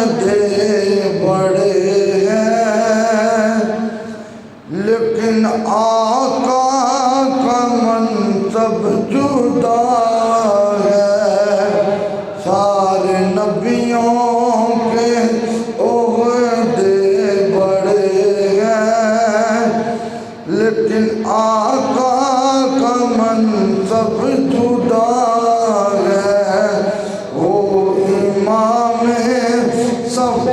عہدے بڑے ہیں لیکن آقا کا منصب جدا ہے، سارے نبیوں کے عہدے بڑے ہیں لیکن آقا کا منصب جدا ہے، وہ امام صف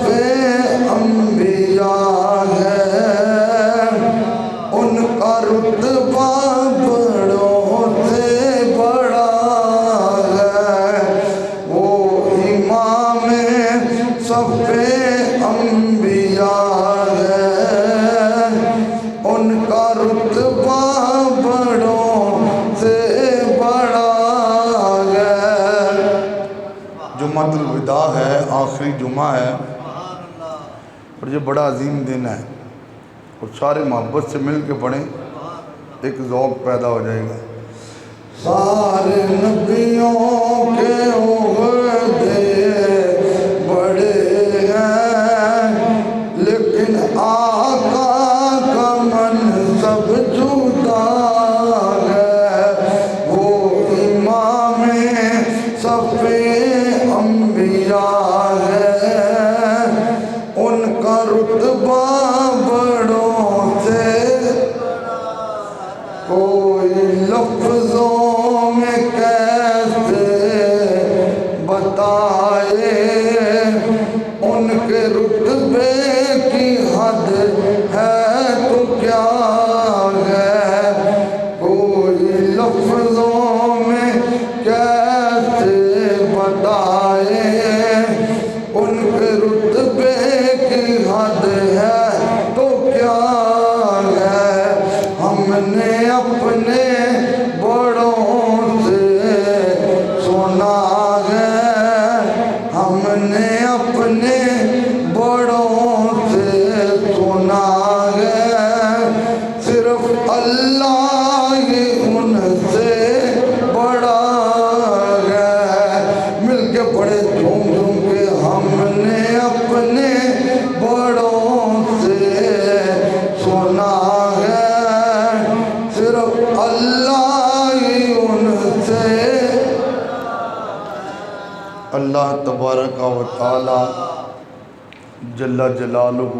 انبیاء ہے، ان کا رتبہ بڑوں سے بڑا ہے، وہ امام صف انبیاء ہے، ان کا رتبہ بڑوں سے بڑا ہے۔ جمعۃ الوداع ہے، آخری جمعہ ہے، اور یہ بڑا عظیم دن ہے، اور سارے محبت سے مل کے پڑھیں، ایک ذوق پیدا ہو جائے گا۔ سارے نبیوں کے عہدے بڑے ہیں لیکن آقا کا منصب جدا ہے، وہ امام صف انبیاء ہے، ان کا رتبہ بڑوں سے کوئی لفظوں میں کیسے بتائے ان کے رتبے کی حد ہے تو کیا ہے، کوئی لفظوں میں کیسے بتائے ان کے رتبے کی حد ہے تو کیا ہے، ہم نے اپنے بڑوں سے سنا ہے، ہم نے اپنے بڑوں سے سنا ہے، صرف اللہ ہی ان سے بڑا ہے۔ مل کے پڑھے جھوم جھوم کے، ہم نے اپنے بڑوں سے سنا ہے، صرف اللہ ہی ان سے۔ اللہ تبارک و تعالی جل جلالہ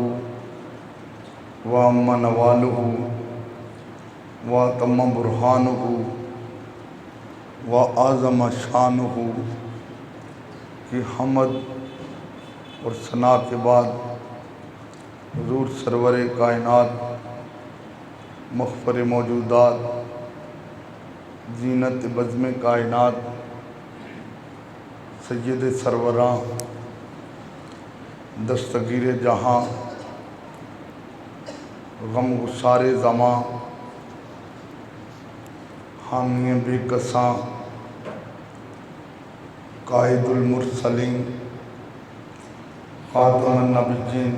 و عم نوالہ و تم برہانہ و اعظم شانہ کی حمد اور ثنا کے بعد حضور سرور کائنات، مغفر موجودات، زینت بزم کائنات، سید سروراں، دستگیر جہاں، غم گسار زماں، حامی بے کساں، قائد المرسلین، خاتم النبیین،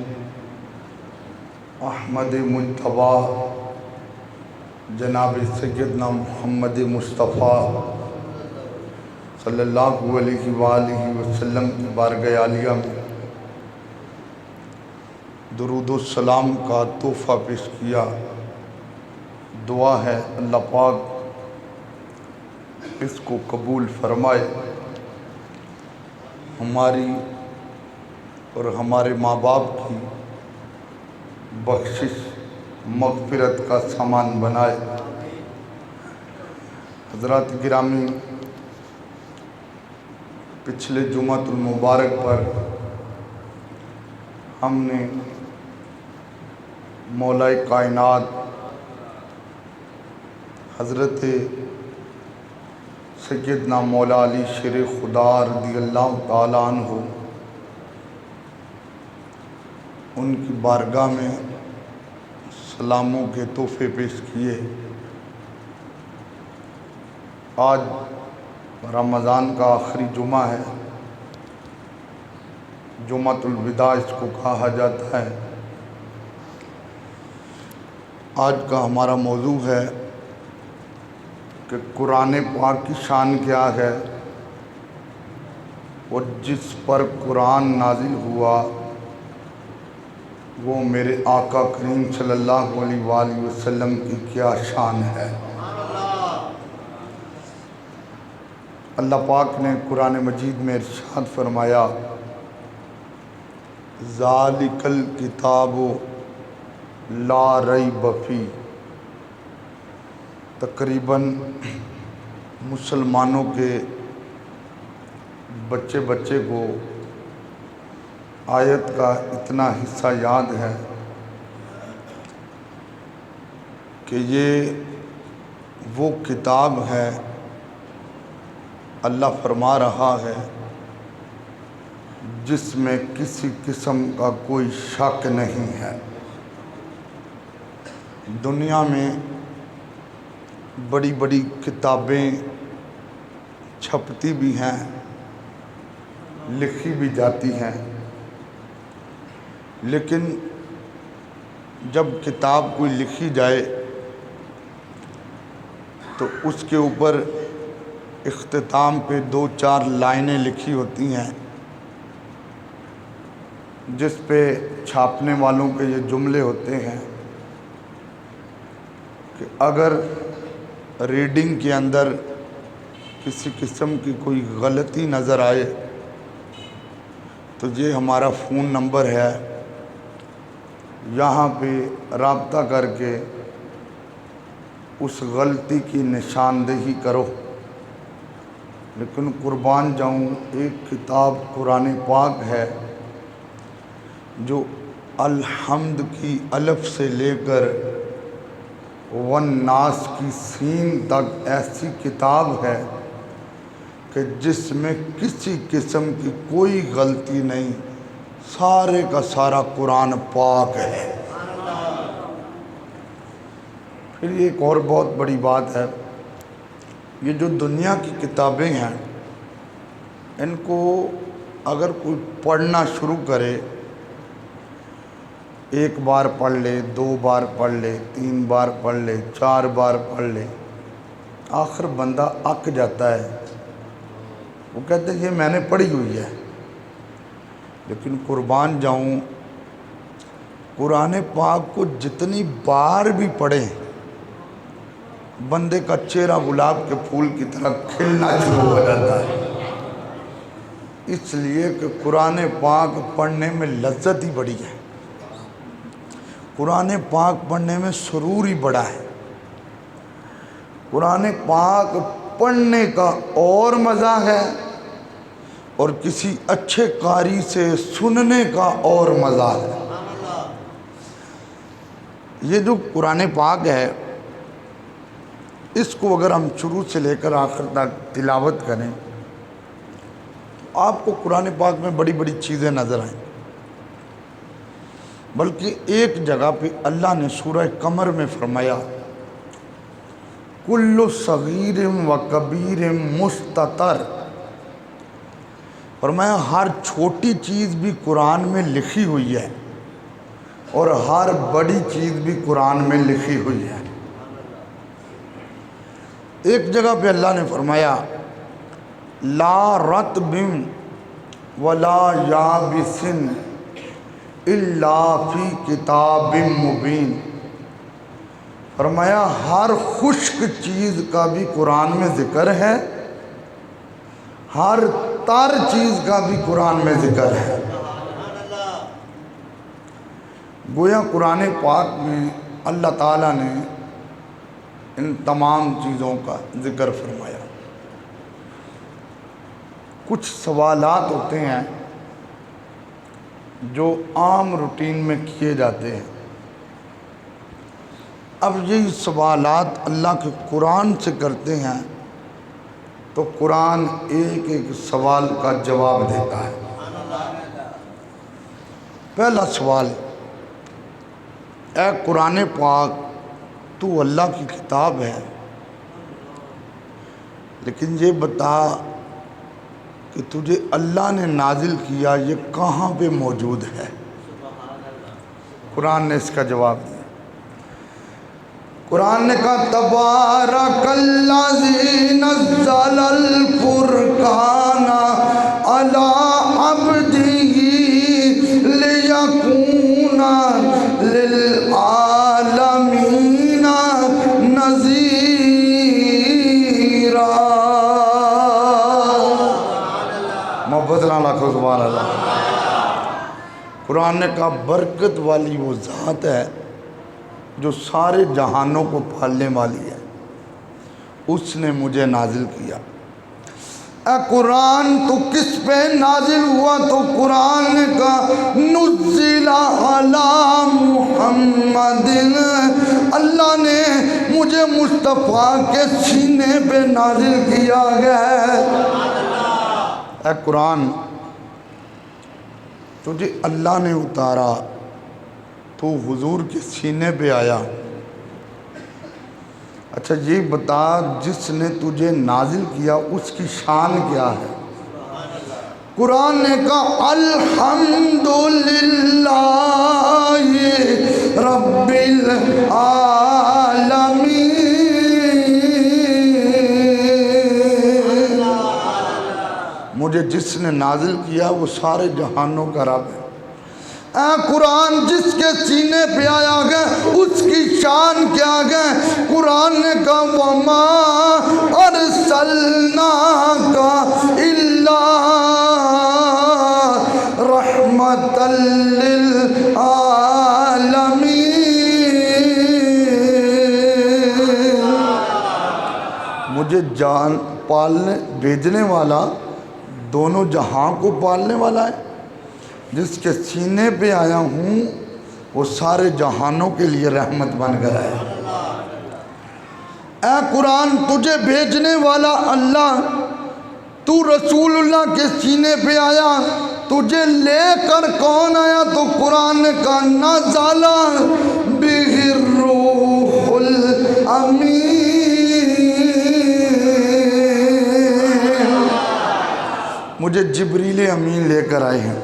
احمد مجتبیٰ، جناب سیدنا محمد مصطفیٰ صلی اللہ علیہ وآلہ وسلم کی بارگاہ عالیہ میں درود و سلام کا تحفہ پیش کیا۔ دعا ہے اللہ پاک اس کو قبول فرمائے، ہماری اور ہمارے ماں باپ کی بخشش مغفرت کا سامان بنائے۔ حضرات گرامی، پچھلے جمعۃ المبارک پر ہم نے مولا کائنات حضرت سیدنا مولا علی شیر خدا رضی اللہ تعالیٰ عنہ، ان کی بارگاہ میں سلاموں کے تحفے پیش کیے۔ آج رمضان کا آخری جمعہ ہے، جمعۃ الوداع اس کو کہا جاتا ہے۔ آج کا ہمارا موضوع ہے کہ قرآن پاک کی شان کیا ہے، اور جس پر قرآن نازل ہوا وہ میرے آقا کریم صلی اللہ علیہ وآلہ وسلم کی کیا شان ہے۔ اللہ پاک نے قرآن مجید میں ارشاد فرمایا ذالک الکتاب لا ریب فیہ۔ تقریباً مسلمانوں کے بچے کو آیت کا اتنا حصہ یاد ہے کہ یہ وہ کتاب ہے، اللہ فرما رہا ہے، جس میں کسی قسم کا کوئی شک نہیں ہے۔ دنیا میں بڑی بڑی کتابیں چھپتی بھی ہیں، لکھی بھی جاتی ہیں، لیکن جب کتاب کوئی لکھی جائے تو اس کے اوپر اختتام پہ 2-4 لائنیں لکھی ہوتی ہیں، جس پہ چھاپنے والوں کے یہ جملے ہوتے ہیں کہ اگر ریڈنگ کے اندر کسی قسم کی کوئی غلطی نظر آئے تو یہ ہمارا فون نمبر ہے، یہاں پہ رابطہ کر کے اس غلطی کی نشاندہی کرو۔ لیکن قربان جاؤں، ایک کتاب قرآن پاک ہے جو الحمد کی الف سے لے کر والناس کی سین تک ایسی کتاب ہے کہ جس میں کسی قسم کی کوئی غلطی نہیں، سارے کا سارا قرآن پاک ہے۔ پھر ایک اور بہت بڑی بات ہے، یہ جو دنیا کی کتابیں ہیں ان کو اگر کوئی پڑھنا شروع کرے، 1 بار پڑھ لے، 2 بار پڑھ لے، 3 بار پڑھ لے، 4 بار پڑھ لے، آخر بندہ اک جاتا ہے۔ وہ کہتے ہیں یہ میں نے پڑھی ہوئی ہے، لیکن قربان جاؤں، قرآن پاک کو جتنی بار بھی پڑھیں بندے کا چہرہ گلاب کے پھول کی طرح کھلنا شروع ہو جاتا ہے، اس لیے کہ قرآن پاک پڑھنے میں لذت ہی بڑی ہے، قرآن پاک پڑھنے میں سرور ہی بڑا ہے۔ قرآن پاک پڑھنے کا اور مزہ ہے اور کسی اچھے قاری سے سننے کا اور مزہ ہے۔ یہ جو قرآن پاک ہے، اس کو اگر ہم شروع سے لے کر آخر تک تلاوت کریں تو آپ کو قرآن پاک میں بڑی بڑی چیزیں نظر آئیں، بلکہ ایک جگہ پہ اللہ نے سورہ قمر میں فرمایا کل صغیر و کبیر مستطر، فرمایا ہر چھوٹی چیز بھی قرآن میں لکھی ہوئی ہے اور ہر بڑی چیز بھی قرآن میں لکھی ہوئی ہے۔ ایک جگہ پہ اللہ نے فرمایا لا رطب ولا یابس الا فی کتاب مبین، فرمایا ہر خشک چیز کا بھی قرآن میں ذکر ہے، ہر تر چیز کا بھی قرآن میں ذکر ہے۔ گویا قرآن پاک میں اللہ تعالیٰ نے ان تمام چیزوں کا ذکر فرمایا۔ کچھ سوالات ہوتے ہیں جو عام روٹین میں کیے جاتے ہیں، اب یہی سوالات اللہ کے قرآن سے کرتے ہیں تو قرآن ایک ایک سوال کا جواب دیتا ہے۔ پہلا سوال، اے قرآن پاک تو اللہ کی کتاب ہے، لیکن یہ بتا کہ تجھے اللہ نے نازل کیا یہ کہاں پہ موجود ہے؟ قرآن نے اس کا جواب دیا۔ قرآن نے کہا تبارک الذی نزل الفرقان علی عبدہ لیکون للعالمین نذیرا۔ محبت نہ لاکھو سبحان اللہ۔ قرآن نے کہا برکت والی وہ ذات ہے جو سارے جہانوں کو پالنے والی ہے، اس نے مجھے نازل کیا۔ اے قرآن تو کس پہ نازل ہوا؟ تو قرآن نے کہا نزل علی محمد، اللہ نے مجھے مصطفیٰ کے سینے پہ نازل کیا گیا ہے۔ اے قرآن تجھے اللہ نے اتارا، تو حضور کے سینے پہ آیا۔ اچھا یہ بتا جس نے تجھے نازل کیا اس کی شان کیا ہے؟ قرآن نے کہا الحمدللہ رب العالمین، مجھے جس نے نازل کیا وہ سارے جہانوں کا رب ہے۔ اے قرآن جس کے سینے پہ آیا گیا اس کی شان کیا گیا؟ قرآن نے کہا وَمَا أَرْسَلْنَاكَ إِلَّا رَحْمَةً لِلْعَالَمِينَ، مجھے جان پالنے بھیجنے والا دونوں جہاں کو پالنے والا ہے، جس کے سینے پہ آیا ہوں وہ سارے جہانوں کے لیے رحمت بن کر آیا۔ اے قرآن تجھے بھیجنے والا اللہ، تو رسول اللہ کے سینے پہ آیا، تجھے لے کر کون آیا؟ تو قرآن نے کہا نزل بہ الروح الامین، مجھے جبریل امین لے کر آئے ہیں۔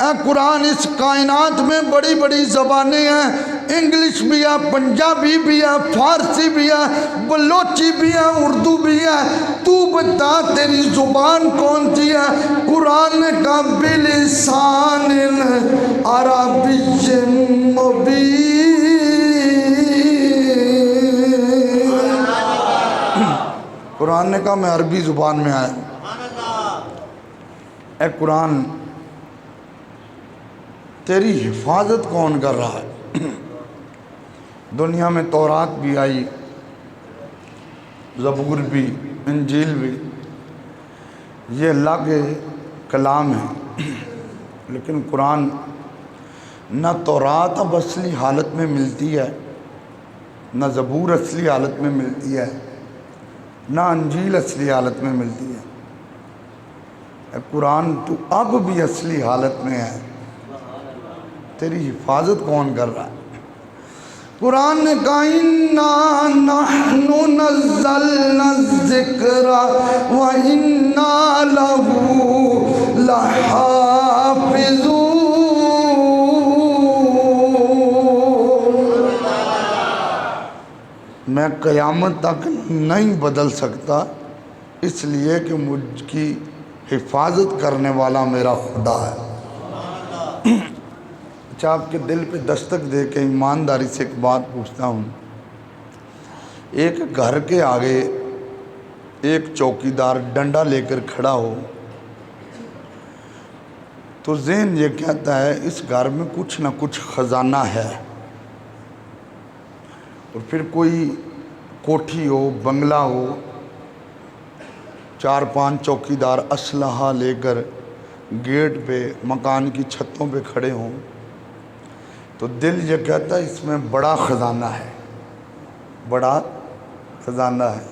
اے قرآن اس کائنات میں بڑی بڑی زبانیں ہیں، انگلش بھی ہے، پنجابی بھی ہے، فارسی بھی ہے، بلوچی بھی ہے، اردو بھی ہے، تو بتا تیری زبان کون سی ہے؟ قرآن نے کہا بلسان عربی مبین، قرآن نے کہا میں عربی زبان میں آیا ہوں۔ اے قرآن تیری حفاظت کون کر رہا ہے؟ دنیا میں تورات بھی آئی، زبور بھی، انجیل بھی، یہ اللہ کے کلام ہیں، لیکن قرآن نہ تورات اب اصلی حالت میں ملتی ہے، نہ زبور اصلی حالت میں ملتی ہے، نہ انجیل اصلی حالت میں ملتی ہے۔ اے قرآن تو اب بھی اصلی حالت میں ہے، تیری حفاظت کون کر رہا ہے؟ قرآن نے کہا اِنَّا نَحْنُ نَزَّلْنَا الذِّكْرَ وَإِنَّا لَهُ لَحَافِظُونَ، میں قیامت تک نہیں بدل سکتا، اس لیے کہ مجھ کی حفاظت کرنے والا میرا خدا ہے۔ آپ کے دل پہ دستک دے کے ایمانداری سے ایک بات پوچھتا ہوں، ایک گھر کے آگے ایک چوکیدار ڈنڈا لے کر کھڑا ہو تو ذہن یہ کہتا ہے اس گھر میں کچھ نہ کچھ خزانہ ہے، اور پھر کوئی کوٹھی ہو، بنگلہ ہو، 4-5 چوکیدار اسلحہ لے کر گیٹ پہ مکان کی چھتوں پہ کھڑے ہوں تو دل یہ کہتا ہے اس میں بڑا خزانہ ہے، بڑا خزانہ ہے۔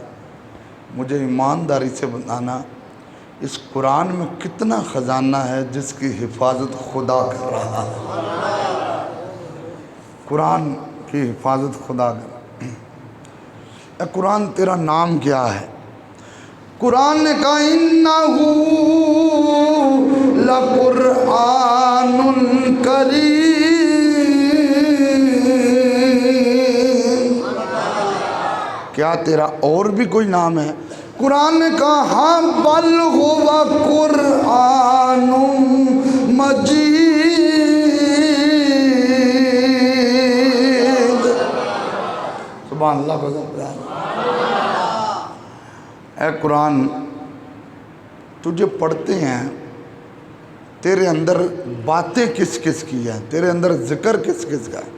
مجھے ایمانداری سے بتانا اس قرآن میں کتنا خزانہ ہے جس کی حفاظت خدا کر رہا ہے؟ قرآن کی حفاظت خدا کر رہا ہے۔ اے قرآن تیرا نام کیا ہے؟ قرآن نے کہا اِنَّهُ لَقُرْآنٌ کریم، کیا تیرا اور بھی کوئی نام ہے؟ قرآن نے کہا ہاں بل ہوا قرآن مجید۔ سبحان اللہ بزرگ۔ اے قرآن، تجھے پڑھتے ہیں، تیرے اندر باتیں کس کس کی ہیں، تیرے اندر ذکر کس کس کا ہے؟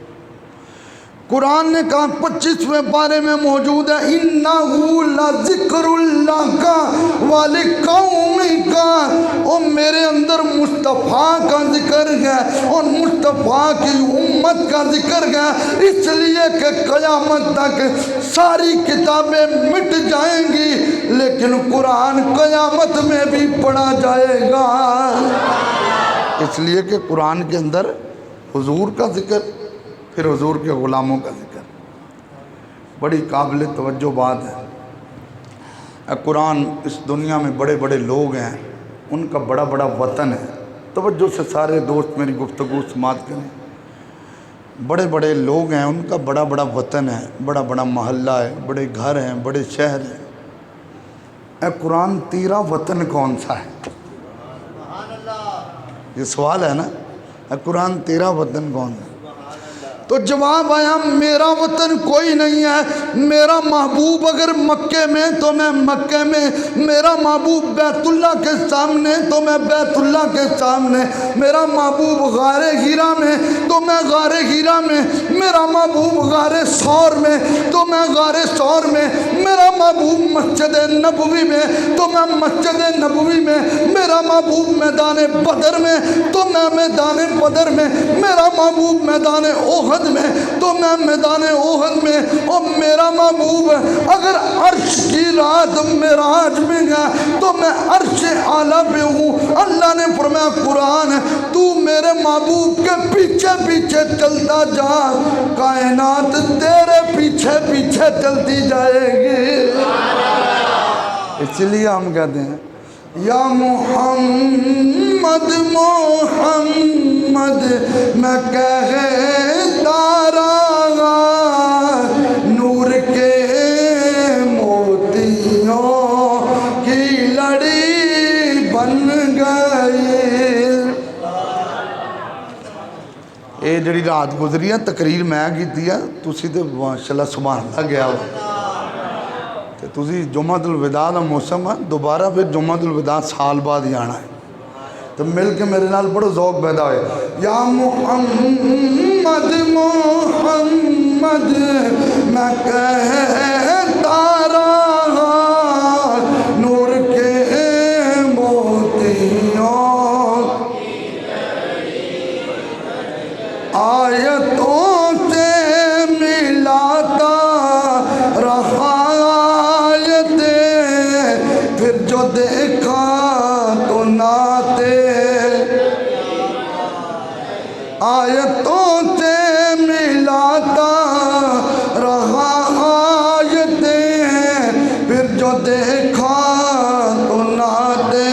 قرآن نے کہا 25ویں پارے میں موجود ہے اِنَّهُ لَذِكْرُ لَكَ وَلِقَوْمِكَ، اور میرے اندر مصطفیٰ کا ذکر ہے اور مصطفیٰ کی امت کا ذکر ہے، اس لیے کہ قیامت تک ساری کتابیں مٹ جائیں گی لیکن قرآن قیامت میں بھی پڑھا جائے گا، اس لیے کہ قرآن کے اندر حضور کا ذکر، پھر حضور کے غلاموں کا ذکر۔ بڑی قابل توجہ بات ہے۔ قرآن اس دنیا میں بڑے بڑے لوگ ہیں، ان کا بڑا بڑا وطن ہے۔ توجہ سے سارے دوست میری گفتگو سماعت کریں۔ بڑے بڑے لوگ ہیں، ان کا بڑا بڑا وطن ہے، بڑا بڑا محلہ ہے، بڑے گھر ہیں، بڑے شہر ہیں۔ اے قرآن، تیرا وطن کون سا ہے؟ یہ سوال ہے نا، اے قرآن تیرا وطن کون ہے؟ تو جواب آیا میرا وطن کوئی نہیں ہے، میرا محبوب اگر مکے میں تو میں مکے میں، میرا محبوب بیت اللہ کے سامنے تو میں بیت اللہ کے سامنے، میرا محبوب غار ہیرا میں تو میں غار ہیرا میں، میرا محبوب غار ثور میں تو میں غار ثور میں، میرا محبوب مسجد نبوی میں تو میں مسجد نبوی میں، میرا محبوب میدان بدر میں تو میں میدان بدر میں، میرا محبوب میدان احد میں تو میں میدان احد میں، اور میرا محبوب اگر عرش کی رات معراج میں گیا تو میں عرش اعلیٰ پہ ہوں۔ اللہ نے فرمایا قرآن تو میرے محبوب کے پیچھے پیچھے چلتا جا، کائنات تیرے پیچھے پیچھے چلتی جائے گی۔ اس لیے ہم کہتے ہیں یا محمد محمد میں کہتا رہا، نور کے موتیوں کی لڑی بن گئی۔ یہ جڑی رات گزری ہے تقریر میں کیتی ہے، تسی تے ماشاءاللہ سبحان اللہ گیا ہو، تسی جمعۃ الوداع کا موسم ہے، دوبارہ پھر جمعۃ الوداع سال بعد ہی آنا ہے، تو مل کے میرے نال بڑو ذوق پیدا ہوئے۔ یا محمد محمد میں کہتا رہا، نور کے موتیوں آیتوں سے ملاتا رہا، پھر جو دیکھا تو ناتے آیتوں سے ملاتا رہا آیتیں، پھر جو دیکھا تو ناتے۔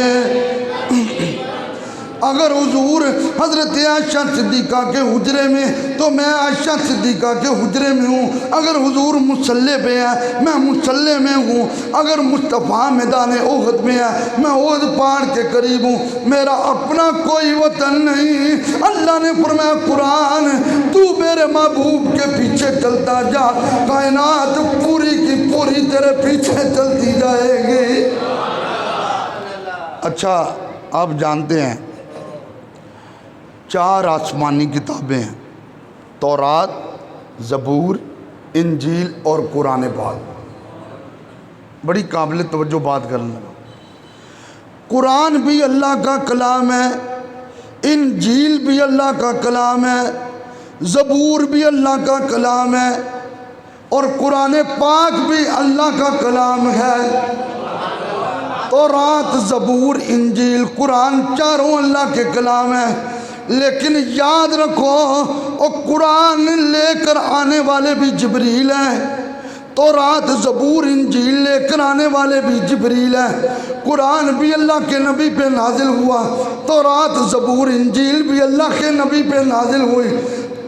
اگر حضور حضرت عائشہ صدیقہ کے حجرے میں تو میں عائشہ صدیقہ کے حجرے میں ہوں، اگر حضور مصلی پہ ہے میں مصلی میں ہوں، اگر مصطفیٰ میدان احد میں ہے میں احد پہاڑ کے قریب ہوں، میرا اپنا کوئی وطن نہیں۔ اللہ نے فرمایا قرآن تو میرے محبوب کے پیچھے چلتا جا، کائنات پوری کی پوری تیرے پیچھے چلتی جائے گی۔ اچھا، آپ جانتے ہیں 4 آسمانی کتابیں ہیں، تورات، زبور، انجیل اور قرآن پاک۔ بڑی قابل توجہ بات کرنے لگا۔ قرآن بھی اللہ کا کلام ہے، انجیل بھی اللہ کا کلام ہے، زبور بھی اللہ کا کلام ہے، اور قرآن پاک بھی اللہ کا کلام ہے۔ تورات، زبور، انجیل، قرآن چاروں اللہ کے کلام ہیں، لیکن یاد رکھو وہ قرآن لے کر آنے والے بھی جبریل ہیں، تورات، زبور، انجیل لے کر آنے والے بھی جبریل ہیں۔ قرآن بھی اللہ کے نبی پہ نازل ہوا، تورات، زبور، انجیل بھی اللہ کے نبی پہ نازل ہوئی۔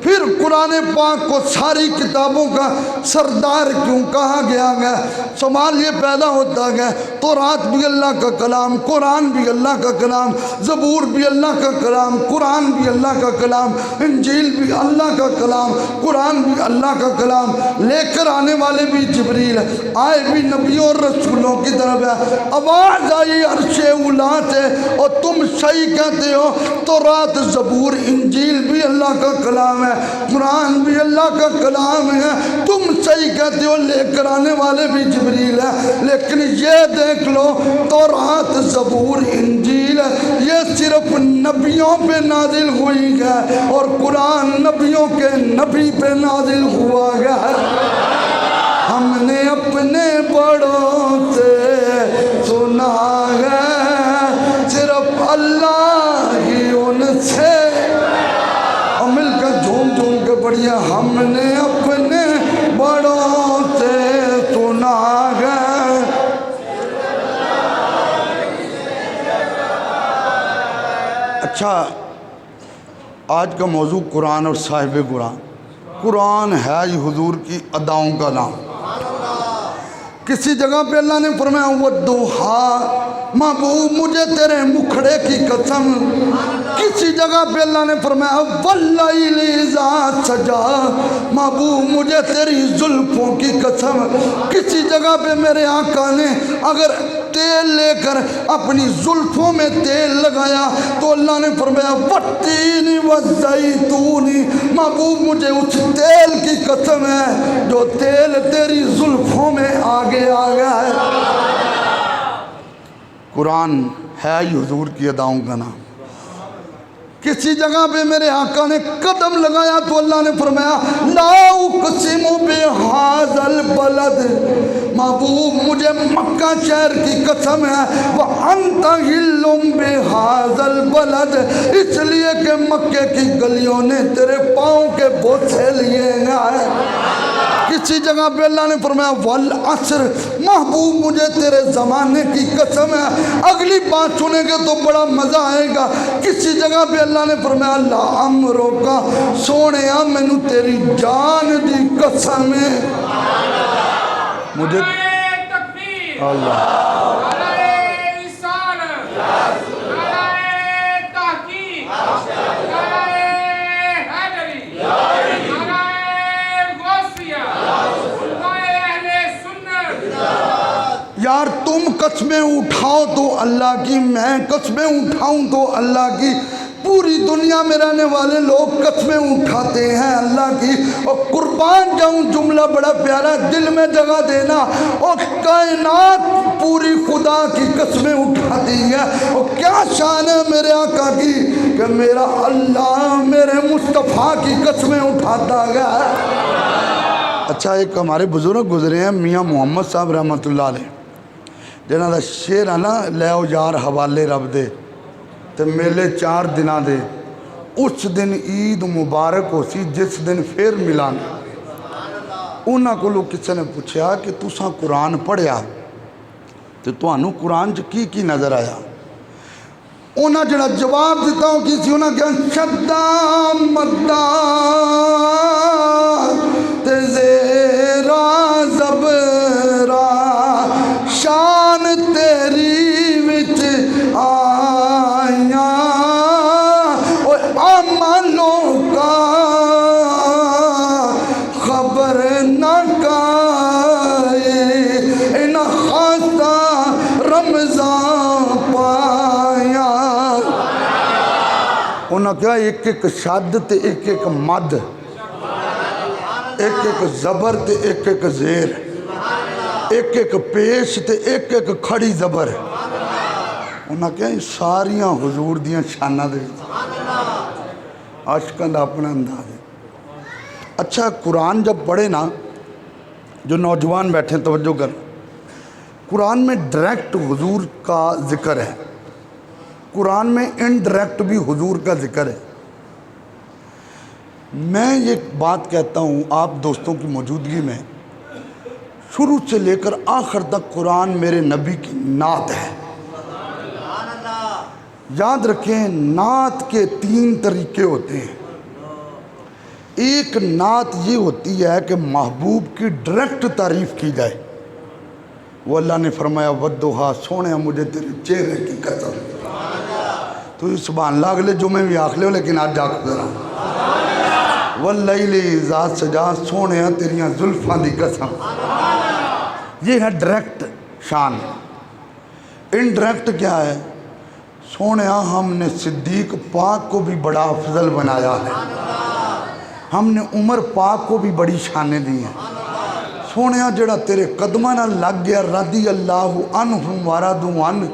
پھر قرآن پاک کو ساری کتابوں کا سردار کیوں کہا گیا سوال یہ پیدا ہوتا ہے تورات بھی اللہ کا کلام، قرآن بھی اللہ کا کلام، زبور بھی اللہ کا کلام، قرآن بھی اللہ کا کلام، انجیل بھی اللہ کا کلام، قرآن بھی اللہ کا کلام، لے کر آنے والے بھی جبریل، آئے بھی نبیوں اور رسولوں کی طرف ہے، آواز آئی عرش اولا سے اور تم صحیح کہتے ہو تورات زبور انجیل بھی اللہ کا کلام ہے، قرآن بھی اللہ کا کلام ہے، تم صحیح کہتے ہو لے کر آنے والے بھی جبریل ہے، لیکن یہ دیکھ لو تورات زبور انجیل یہ صرف نبیوں پہ نازل ہوئی ہے اور قرآن نبیوں کے نبی پہ نازل ہوا ہے۔ ہم نے اپنے بڑوں سے سنا ہے صرف اللہ ہی ان سے، اور مل کر جھوم جھوم کے پڑھیا ہم نے اپنے بڑوں سے سنا ہے۔ اچھا آج کا موضوع قرآن اور صاحب قرآن۔ قرآن ہے یہ حضور کی اداؤں کا نام۔ کسی جگہ پہ اللہ نے فرمایا وَالضُّحَىٰ محبوب مجھے تیرے مکھڑے کی قسم، کسی جگہ پہ اللہ نے فرمایا وَاللَّيْلِ إِذَا سَجَىٰ محبوب مجھے تیری زلفوں کی قسم، کسی جگہ پہ میرے آقا نے اگر تیل لے کر اپنی زلفوں میں تیل لگایا تو اللہ نے فرمایا وَالتِّينِ وَالزَّيْتُونِ محبوب مجھے اس تیل کی قسم ہے جو تیل تیری زلفوں میں آگے آ گیا ہے۔ قرآن ہے ہی حضور کی اداؤں کا نام۔ کسی جگہ پہ میرے آقا نے قدم لگایا تو اللہ نے فرمایا لا اقسم بہذا البلد محبوب مجھے مکہ شہر کی قسم ہے وانت حل بہذا البلد، اس لیے کہ مکے کی گلیوں نے تیرے پاؤں کے بوسے لیے ہیں۔ کسی جگہ پہ اللہ نے فرمایا والعصر محبوب مجھے تیرے زمانے کی قسم ہے، اگلی بات سنیں گے تو بڑا مزہ آئے گا۔ کسی جگہ پہ اللہ نے فرمایا لعمرو کا سونیا مینوں تیری جان دی قسم ہے۔ مجھے اللہ یار تم قسمیں اٹھاؤ تو اللہ کی، میں قسمیں اٹھاؤں تو اللہ کی، پوری دنیا میں رہنے والے لوگ قسمیں اٹھاتے ہیں اللہ کی، اور قربان جاؤں جملہ بڑا پیارا دل میں جگہ دینا، اور کائنات پوری خدا کی قسمیں اٹھاتی ہے، اور کیا شان ہے میرے آقا کی کہ میرا اللہ میرے مصطفیٰ کی قسمیں اٹھاتا گیا ہے۔ اچھا ایک ہمارے بزرگ گزرے ہیں میاں محمد صاحب رحمۃ اللہ علیہ، جنہاں دا شیر ہے نا لے او یار حوالے رب دے تے میلے 4 دناں دے، اس دن عید مبارک ہو سی جس دن پھر ملان۔ انہاں کو لوگ کسی نے پوچھا کہ تساں قرآن پڑھیا تو تانوں قرآن چ کی نظر آیا؟ انہاں جڑا جواب دیتا ہوں کی سی، انہاں کہا شدہ مدہ تے زیرہ زبرہ شان تیری وچ آیا، اور عملوں کا خبر نہ کائے ان خاصہ رمضان پایا۔ انہاں کہا ایک ایک شد تے ایک ایک مد، ایک ایک زبر تے ایک ایک زیر، ایک ایک پیش تے ایک ایک کھڑی زبر، انہاں کہا ساریاں حضور دیاں شانہ دے عاشقاں دا اپنا انداز ہے۔ اچھا قرآن جب پڑھے نا، جو نوجوان بیٹھے توجہ کر، قرآن میں ڈائریکٹ حضور کا ذکر ہے، قرآن میں انڈائریکٹ بھی حضور کا ذکر ہے۔ میں یہ بات کہتا ہوں آپ دوستوں کی موجودگی میں، شروع سے لے کر آخر تک قرآن میرے نبی کی نعت ہے۔ یاد رکھیں نعت کے 3 طریقے ہوتے ہیں۔ ایک نعت یہ ہوتی ہے کہ محبوب کی ڈائریکٹ تعریف کی جائے. وہ اللہ نے فرمایا ودھا سونے مجھے تیرے چہرے کی قسم. تو سبحان اللہ اگلے جمعے بھی آخ لے لیکن آج آخ ذرا واللیل اذا سجا سونے تیریاں زلفاں دی قسم. یہ ہے ڈائریکٹ شان. انڈائریکٹ کیا ہے؟ سونے ہم نے صدیق پاک کو بھی بڑا افضل بنایا ہے. ہم نے عمر پاک کو بھی بڑی شانیں دی ہیں. سونے جڑا تیرے قدمہ نہ لگ گیا رضی اللہ عنہم ورضوا عنہ،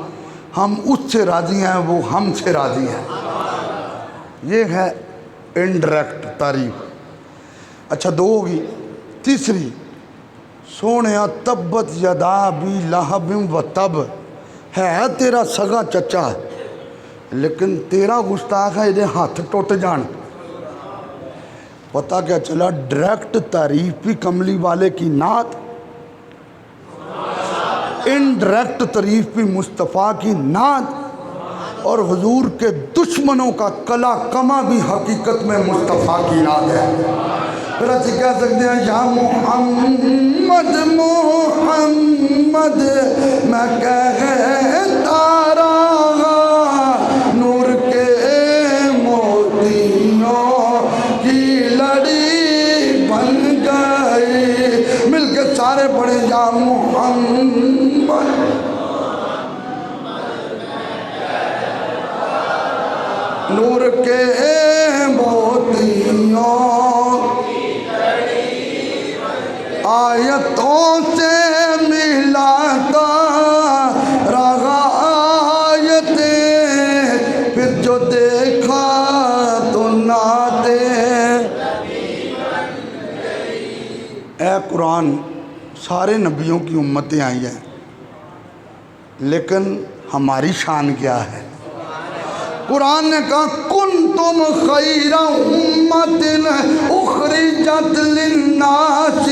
ہم اس سے راضی ہیں وہ ہم سے راضی ہیں. یہ ہے انڈائریکٹ تعریف. اچھا دو ہوگی. تیسری سونے تبت یدا ابی لہب و تب، ہے تیرا سگا چچا لیکن تیرا گستاخ ہے یہ ہاتھ ٹوٹ جان. پتہ کیا چلا؟ ڈائریکٹ تعریف بھی کملی والے کی نعت، انڈائریکٹ تعریف بھی مصطفیٰ کی نعت، اور حضور کے دشمنوں کا کلا کما بھی حقیقت میں مصطفیٰ کی نعت ہے. پھر اچھی کہہ سکتے ہیں یا محمد محمد میں کہتا رہا نور کے موتیوں کی لڑی بن گئی. مل کے سارے پڑھیں یا محمد نور کے موتیوں آیتوں سے ملاتا رہا آیتیں، پھر جو دیکھا تو نعتیں. اے قرآن سارے نبیوں کی امتیں آئی ہیں لیکن ہماری شان کیا ہے؟ قرآن نے کہا کنتم خیر امت اخرجت للناس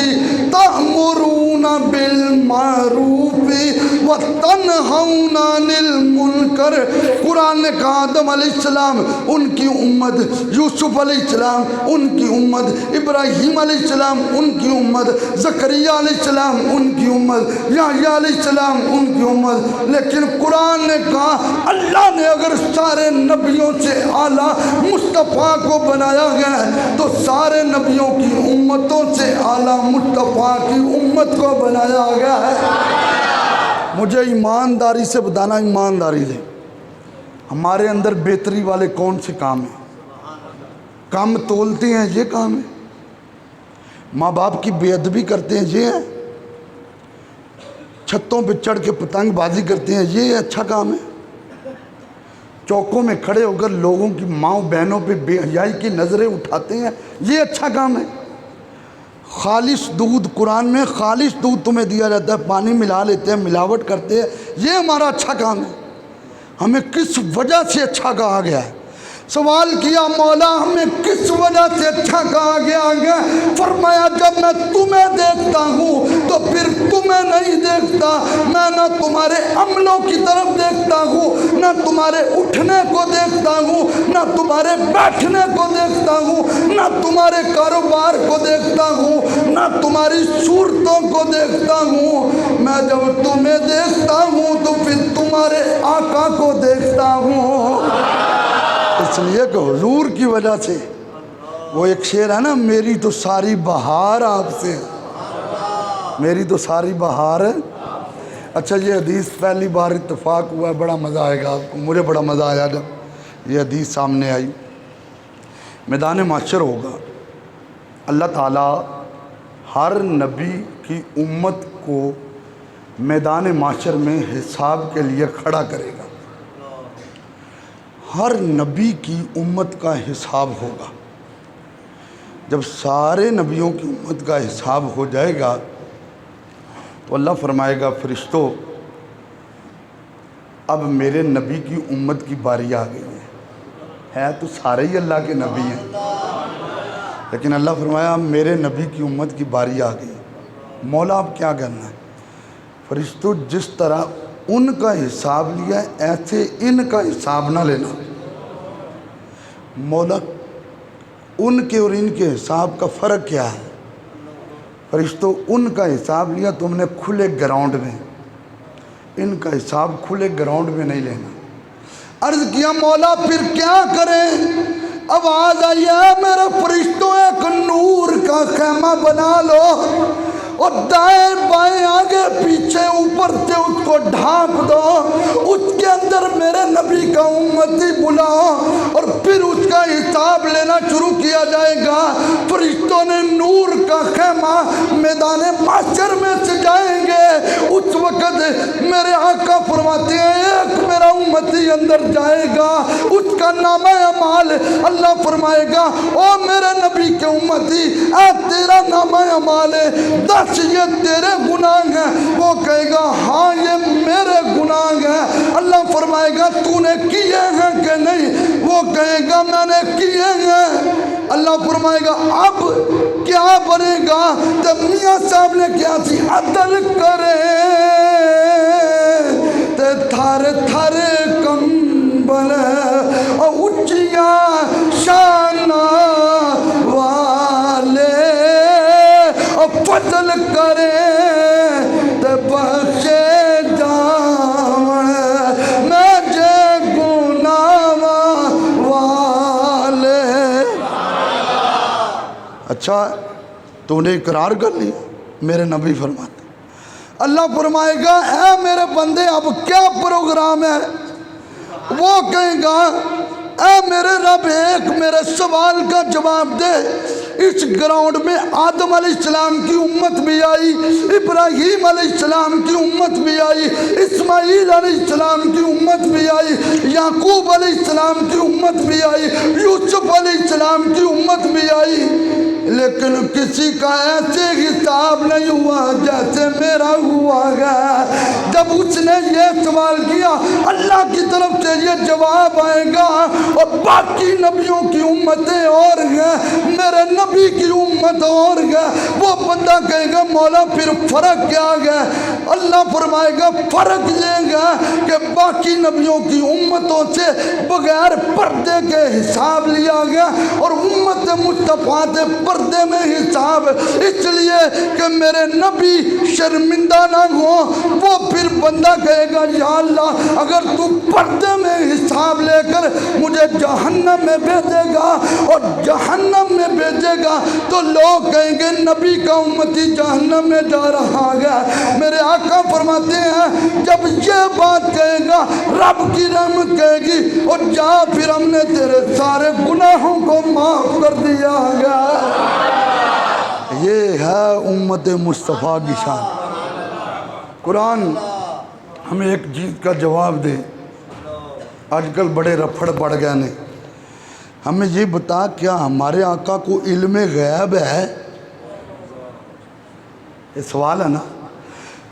تأمرون بالمعروف وتنہون عن المنکر. قرآن نے کہا آدم علیہ السلام ان کی امت، یوسف علیہ السلام ان کی امت، ابراہیم علیہ السلام ان کی امت، زکریا علیہ السلام ان کی امت، یحییٰ علیہ السلام ان کی امت. لیکن قرآن نے کہا اللہ نے اگر سارے نبیوں سے اعلیٰ مصطفیٰ کو بنایا گیا ہے تو سارے نبیوں کی امتوں سے اعلیٰ مصطفیٰ کی امت کو بنایا گیا ہے. مجھے ایمانداری سے بتانا، ایمانداری سے ہمارے اندر بہتری والے کون سے کام ہیں؟ کام تولتے ہیں یہ کام ہے، ماں باپ کی بے ادبی کرتے ہیں یہ ہے، چھتوں پہ چڑھ کے پتنگ بازی کرتے ہیں یہ اچھا کام ہے، چوکوں میں کھڑے ہو کر لوگوں کی ماں بہنوں پہ بے حیائی کی نظریں اٹھاتے ہیں یہ اچھا کام ہے. خالص دودھ، قرآن میں خالص دودھ تمہیں دیا جاتا ہے، پانی ملا لیتے ہیں، ملاوٹ کرتے ہیں، یہ ہمارا اچھا کام ہے. ہمیں کس وجہ سے اچھا کہا گیا ہے؟ سوال کیا مولا ہمیں کس وجہ سے اچھا کہا گیا ہے؟ فرمایا جب میں تمہیں دیکھتا ہوں تو پھر تمہیں نہیں دیکھتا. میں نہ تمہارے عملوں کی طرف دیکھتا ہوں، نہ تمہارے اٹھنے کو دیکھتا ہوں، نہ تمہارے بیٹھنے کو دیکھتا ہوں، نہ تمہارے کاروبار کو دیکھتا ہوں، نہ تمہاری صورتوں کو دیکھتا ہوں. میں جب تمہیں دیکھتا ہوں تو پھر تمہارے آقا کو دیکھتا ہوں. اس لیے کہ حضور کی وجہ سے وہ ایک شعر ہے نا، میری تو ساری بہار آپ سے، میری تو ساری بہار ہے. اچھا یہ حدیث پہلی بار اتفاق ہوا ہے، بڑا مزہ آئے گا آپ کو. مجھے بڑا مزہ آیا جب یہ حدیث سامنے آئی. میدان محشر ہوگا، اللہ تعالیٰ ہر نبی کی امت کو میدان محشر میں حساب کے لیے کھڑا کرے گا. ہر نبی کی امت کا حساب ہوگا. جب سارے نبیوں کی امت کا حساب ہو جائے گا تو اللہ فرمائے گا فرشتوں اب میرے نبی کی امت کی باری آ گئی ہے تو سارے ہی اللہ کے نبی ہیں، لیکن اللہ فرمایا اب میرے نبی کی امت کی باری آ گئی. مولا اب کیا کرنا ہے؟ فرشتوں جس طرح ان کا حساب لیا ہے ایسے ان کا حساب نہ لینا. مولا ان کے اور ان کے حساب کا فرق کیا ہے؟ فرشتوں ان کا حساب لیا تم نے کھلے گراؤنڈ میں، ان کا حساب کھلے گراؤنڈ میں نہیں لینا۔ عرض کیا مولا پھر کیا کریں؟ آواز آئی ہے میرے فرشتوں ایک نور کا خیمہ بنا لو اور دائیں بائیں آگے پیچھے اوپر سے اس کو ڈھانپ دو، اس کے اندر میرے نبی کا امتی بلاؤ اور پھر اس کا حساب لینا شروع کیا جائے گا۔ فرشتوں نے نور کا خیمہ میدان محشر میں سجائیں گے۔ اس وقت میرے آقا فرماتے ہیں ایک میرا امتی اندر جائے گا، اس کا نامہ اعمال اللہ فرمائے گا او میرے نبی کے امتی اے تیرا نامہ اعمال ہے، یہ تیرے گناہ ہیں۔ وہ کہے گا ہاں یہ میرے گناہ ہیں۔ اللہ فرمائے گا تو نے کیے ہیں کہ نہیں؟ وہ کہے گا میں نے کیے ہیں۔ اللہ فرمائے گا اب کیا بنے گا؟ جب میاں صاحب نے کیا تھی عدل کرے تے تھارے تھارے کمبل اور اچھیاں شانہ والے فضل کرے تے بخشے جاون میں جے گناہ والے۔ اچھا تو نے اقرار کر لیا؟ میرے نبی فرماتے اللہ فرمائے گا اے میرے بندے اب کیا پروگرام ہے؟ وہ کہے گا اے میرے رب ایک میرے سوال کا جواب دے۔ اس گراؤنڈ میں آدم علیہ السلام کی امت بھی آئی، ابراہیم علیہ السلام کی امت بھی آئی، اسماعیل علیہ السلام کی امت بھی آئی، یعقوب علیہ السلام کی امت بھی آئی، یوسف علیہ السلام کی امت بھی آئی، لیکن کسی کا ایسے حساب نہیں ہوا جیسے میرا ہوا گیا۔ جب اس نے یہ سوال کیا اللہ کی طرف سے یہ جواب آئے گا اور باقی نبیوں کی امتیں اور ہیں میرے نبی کی امت اور ہے، وہ بندہ کہے گا مولا پھر فرق کیا گیا؟ اللہ فرمائے گا فرق یہ گا کہ باقی نبیوں کی امتوں سے بغیر پردے کے حساب لیا گیا اور امت مصطفیٰ سے پردے میں حساب، اس لیے کہ میرے نبی شرمندہ نہ ہو۔ وہ پھر بندہ کہے گا یا اللہ اگر تو پردے میں حساب لے کر مجھے جہنم میں بھیجے گا اور جہنم میں بھیجے گا تو لوگ کہیں گے نبی کا امتی جہنم میں جا رہا ہے۔ میرے آقا فرماتے ہیں جب یہ بات کہے گا رب کی رحمت کہے گی اور جا پھر ہم نے تیرے سارے گناہوں کو معاف کر دیا گیا۔ یہ ہے امت مصطفیٰ کی شان۔ قرآن ہمیں ایک چیز کا جواب دے، آج کل بڑے رفڑ پڑ گئے نے، ہمیں یہ بتا کیا ہمارے آقا کو علم غیب ہے؟ یہ سوال ہے نا۔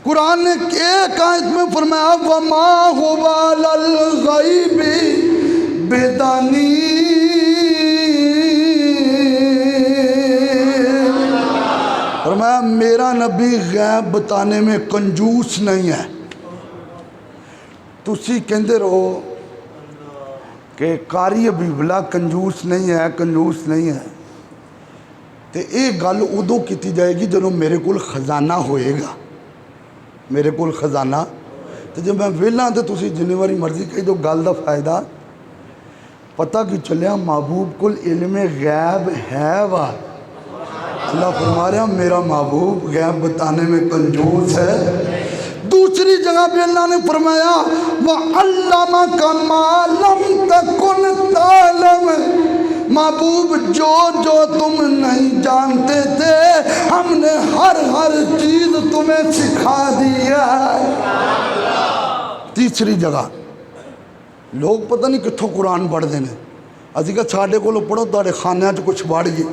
قرآن نے ایک آیت میں فرمایا وَمَا هُوَ عَلَى الْغَيْبِ بِضَنِينَ، فرمایا میرا نبی غیب بتانے میں کنجوس نہیں ہے۔ تسی کہندے رہو کہ قاری حبیب کنجوس نہیں ہے، کنجوس نہیں ہے، تو یہ گل ادو کی جائے گی جب میرے کول خزانہ ہوئے گا۔ میرے کول خزانہ تو جب میں ویلا تو تسی جنی باری مرضی کہی تو گل دا فائدہ پتہ کی چلیا محبوب کول علم غیب ہے وا۔ اللہ فرما رہا میرا محبوب غیب بتانے میں کنجوس ہے۔ دوسری جگہ پہ اللہ نے فرمایا وَعَلَّمَكَ مَا لَمْ تَكُنْ تَعْلَمُ، محبوب جو جو تم نہیں جانتے تھے ہم نے ہر چیز تمہیں سکھا دیا ہے۔ تیسری جگہ لوگ پتہ نہیں کتھوں قرآن پڑھ دینے، اسی کا چھاڑے کو لو پڑھو تاڑے خانیاں جو کچھ بڑھ گئے۔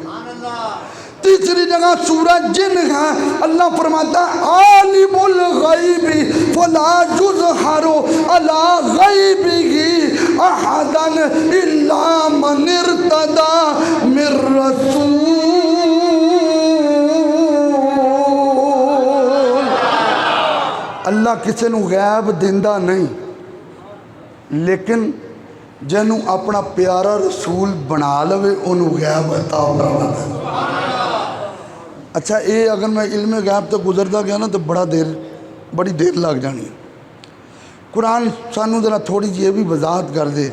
تیسری جگہ سورہ جن ہے، اللہ فرماتا ہے عالم الغیب فلا یظہر علی غیبہ احدا الا من ارتضی من رسول۔ اللہ کسی نو غیب دیندہ نہیں، لیکن جنوں اپنا پیارا رسول بنا لوے انہوں غیب عطا فرماتا ہے۔ اچھا اے اگر میں علم غیب تو گزرتا گیا نا تو بڑی دیر لگ جانی ہے۔ قرآن سانو ذرا تھوڑی جی یہ بھی وضاحت کر دے،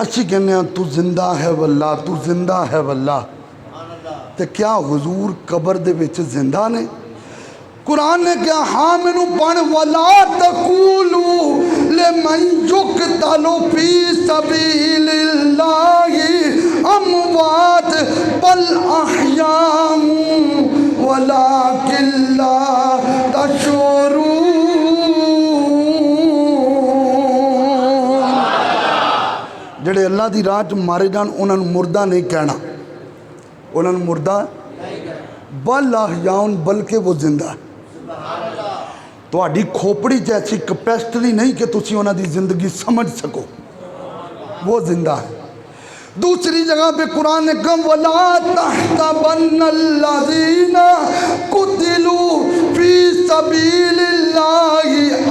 اچھی کہنے ہیں تو زندہ ہے واللہ، تو زندہ ہے واللہ، تو کیا حضور قبر دے وچ زندہ نے؟ قرآن نے کیا ہاں مینوں پڑھ وَلَا تَقُولُوا لِمَنْ يُقْتَلُ فِي سَبِيلِ اللَّهِ أَمْوَاتٌ بَلْ أَحْيَاءٌ وَلَكِنْ لَا تَشْعُرُونَ۔ جڑے اللہ دی راہ چ مارے جان انہاں نوں مردہ نہیں کہنا، انہاں نوں مردہ بل احیاء بلکہ وہ زندہ ہے۔ تو آڈی کھوپڑی جیسی کپیسٹلی نہیں کہ تسی انہاں دی زندگی سمجھ سکو، وہ زندہ ہے۔ دوسری جگہ پہ قرآن نے کہا وَلَا تَحْسَبَنَّ الَّذِينَ قُتِلُوا فِي سَبِيلِ اللَّهِ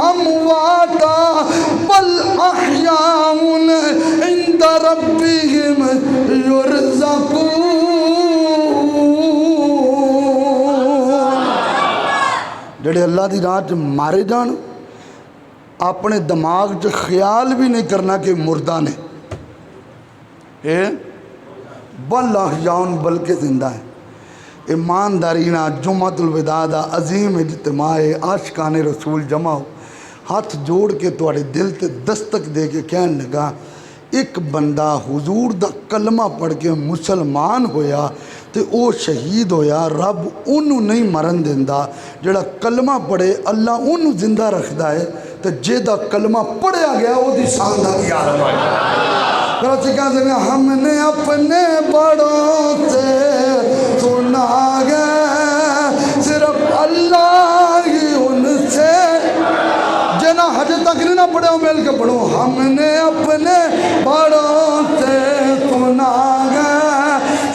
أَمْوَاتًا بَلْ أَحْيَاءٌ عِندَ رَبِّهِمْ يُرْزَقُونَ۔ جڑے اللہ دی راہ چ مارے جان اپنے دماغ چ خیال بھی نہیں کرنا کہ مردہ نے، بل احیاء بلکہ زندہ ہے۔ ایماندارینا جمعۃ الوداع دا عظیم اجتماع عاشقان رسول جمع ہو، ہاتھ جوڑ کے تواڈے دل تے دستک دے کے کہن لگا ایک بندہ حضور دا کلمہ پڑھ کے مسلمان ہویا تے او شہید ہویا، رب انہوں نہیں مرن دیندا، جڑا کلمہ پڑھے اللہ انہوں زندہ رکھدا ہے، تے جے دا کلمہ پڑھیا گیا وہ دی شان دا کیا عالم ہے۔ کراچی کہاں سے ہم نے اپنے بڑوں سے سنا گیا صرف اللہ ہی ان سے، جنا حج تک نہیں نہ پڑھے ہو مل کے پڑھو، ہم نے اپنے بڑوں سے سنا گیا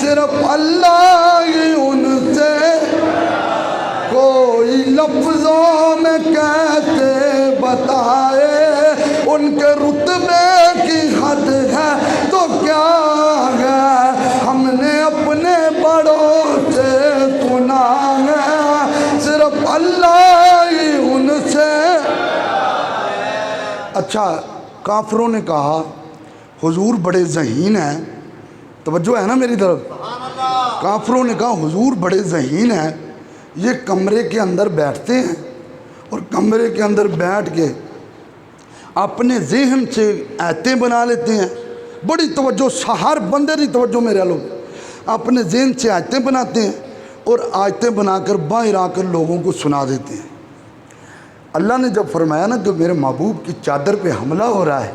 صرف اللہ ہی ان سے، کوئی لفظوں میں کہتے بتائے ان کے رتبے کی حد ہے تو کیا ہے، ہم نے اپنے بڑوں سے سنا ہے صرف اللہ ہی ان سے۔ اچھا کافروں نے کہا حضور بڑے ذہین ہیں، توجہ ہے نا میری طرف، کافروں نے کہا حضور بڑے ذہین ہیں، یہ کمرے کے اندر بیٹھتے ہیں اور کمرے کے اندر بیٹھ کے اپنے ذہن سے آیتیں بنا لیتے ہیں، بڑی توجہ، ہر بندے کی توجہ میرے لوگ اپنے ذہن سے آیتیں بناتے ہیں اور آیتیں بنا کر باہر آ کر لوگوں کو سنا دیتے ہیں۔ اللہ نے جب فرمایا نا کہ میرے محبوب کی چادر پہ حملہ ہو رہا ہے،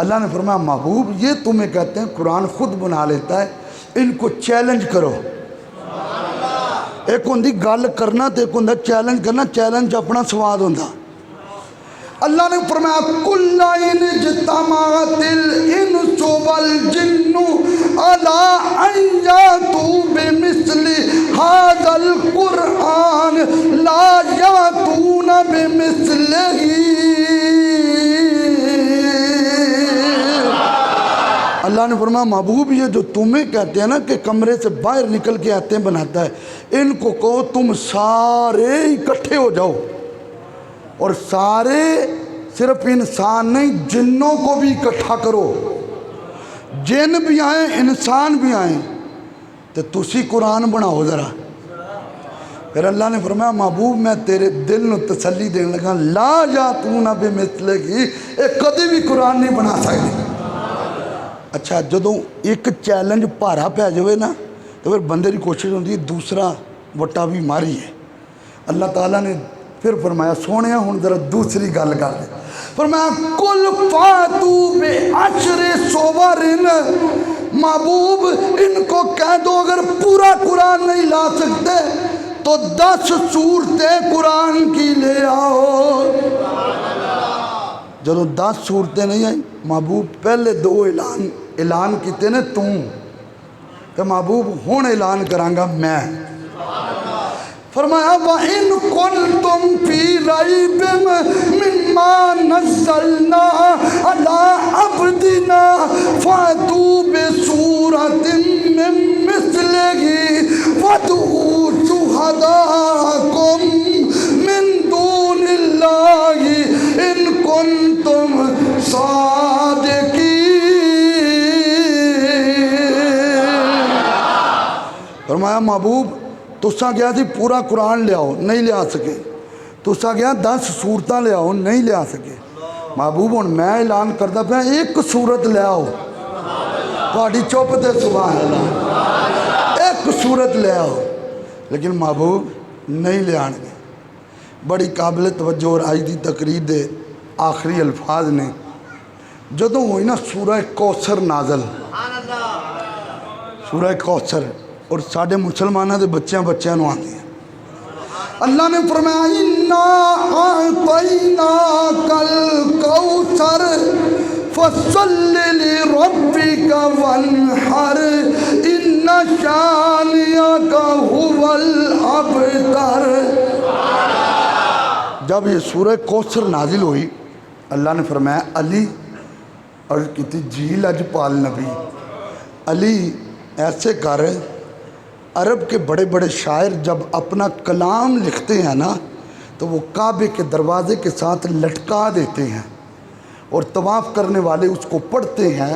اللہ نے فرمایا محبوب یہ تمہیں کہتے ہیں قرآن خود بنا لیتا ہے، ان کو چیلنج کرو۔ ایک ہوندی گل کرنا تے ایک ہوندا چیلنج کرنا، چیلنج اپنا سواد ہوندا۔ اللہ نے فرمایا کُلَّ إِنِ اجْتَمَعَتِ الْإِنسُ وَالْجِنُّ عَلَىٰ أَن يَأْتُوا بِمِثْلِ هَٰذَا الْقُرْآنِ لَا يَأْتُونَ بِمِثْلِهِ۔ اللہ نے فرمایا محبوب یہ جو تمہیں کہتے ہیں نا کہ کمرے سے باہر نکل کے آیتیں بناتا ہے، ان کو کہو تم سارے اکٹھے ہو جاؤ، اور سارے صرف انسان نہیں جنوں کو بھی اکٹھا کرو، جن بھی آئیں انسان بھی آئیں، تو تسی قرآن بناؤ ذرا۔ پھر اللہ نے فرمایا محبوب میں تیرے دل نو تسلی دینے لگا لا یاتون بمثلہ، ایک کدی بھی قرآن نہیں بنا سکتے۔ اچھا جدوں ایک چیلنج پارا پہ جائے نا تو پھر بندے کی کوشش ہوتی ہے دوسرا وٹا بھی ماری ہے۔ اللہ تعالیٰ نے پھر فرمایا سونے ہوں ذرا دوسری گل کر دے، فرمایا کل فاتو بے عشر صور، محبوب ان کو کہہ دو اگر پورا قرآن نہیں لا سکتے تو 10 صورتیں قرآن کی لے آؤ۔ جدو 10 صورتیں نہیں آئی محبوب پہلے 2 اعلان کیتے نے تو محبوب ہون اعلان کرانگا میں۔ فرمایا وَإِن كُنتُمْ فِي رَيْبٍ مِّمَّا ما نزلنا علی عبدنا فاتوا بسورۃ من مثلہ وادعوا شہداءکم من دون اللہ ان کنتم صادقین۔ فرمایا محبوب تسا گیا تھی پورا قرآن لے آؤ، نہیں لے آ سکے، تسا گیا 10 سورتاں لے آؤ، نہیں لے آ سکے۔ محبوب ہوں میں اعلان کرتا پیا ایک سورت لے آؤ، تھوڑی چپ تے سبحان اللہ، ایک سورت لے آؤ، لیکن محبوب نہیں لے آن گے۔ بڑی قابل توجہ اور آج دی تقریر دے آخری الفاظ نے جدوں ہوئی نا سورہ کوثر نازل، سورہ کوثر، اور ساڑھے مسلمانہ دے بچیاں نو آندی ہیں۔ اللہ نے فرمایا اِنَّا أَعْطَيْنَاكَ الْكَوْثَرَ فَصَلِّ لِرَبِّكَ وَانْحَرْ إِنَّ شَانِئَكَ هُوَ الْأَبْتَرُ۔ جب یہ سورہ کوثر نازل ہوئی اللہ نے فرمایا علی، اور کہتی جی لجپال نبی علی ایسے کر، عرب کے بڑے بڑے شاعر جب اپنا کلام لکھتے ہیں نا تو وہ کعبے کے دروازے کے ساتھ لٹکا دیتے ہیں، اور طواف کرنے والے اس کو پڑھتے ہیں،